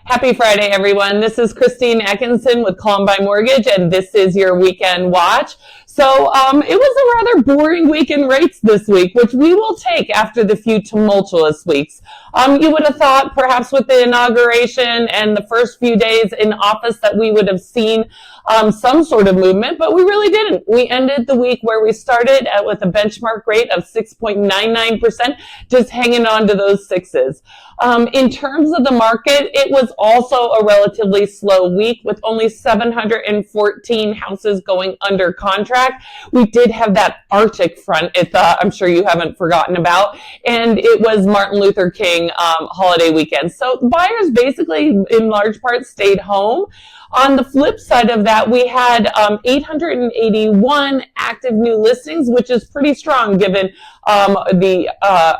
Happy Friday, everyone. This is Christine Atkinson with Columbine Mortgage, and this is your weekend watch. So it was a rather boring week in rates this week, which we will take after the few tumultuous weeks. You would have thought perhaps with the inauguration and the first few days in office that we would have seen some sort of movement, but we really didn't. We ended the week where we started with a benchmark rate of 6.99%, just hanging on to those sixes. In terms of the market, it was also a relatively slow week with only 714 houses going under contract. We did have that Arctic front, I'm sure you haven't forgotten about, and it was Martin Luther King holiday weekend. So buyers basically, in large part, stayed home. On the flip side of that, we had 881 active new listings, which is pretty strong given the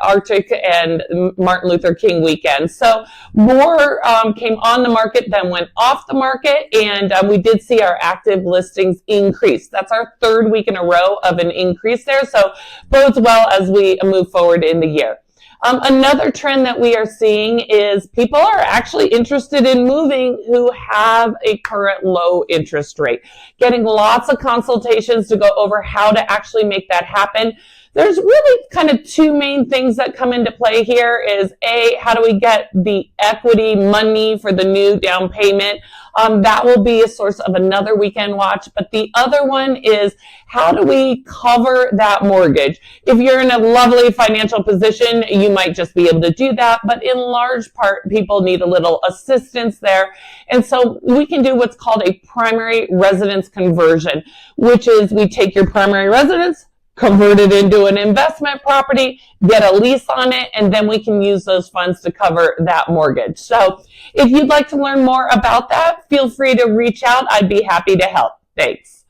Arctic and Martin Luther King weekend. So more came on the market than went off the market, and we did see our active listings increase. That's our third week in a row of an increase there, so bodes well as we move forward in the year. Another trend that we are seeing is people are actually interested in moving who have a current low interest rate. Getting lots of consultations to go over how to actually make that happen. There's really kind of two main things that come into play here is A, how do we get the equity money for the new down payment? That will be a source of another weekend watch. But the other one is how do we cover that mortgage? If you're in a lovely financial position, you might just be able to do that. But in large part, people need a little assistance there. And so we can do what's called a primary residence conversion, which is we take your primary residence, convert it into an investment property, get a lease on it, and then we can use those funds to cover that mortgage. So if you'd like to learn more about that, feel free to reach out. I'd be happy to help. Thanks.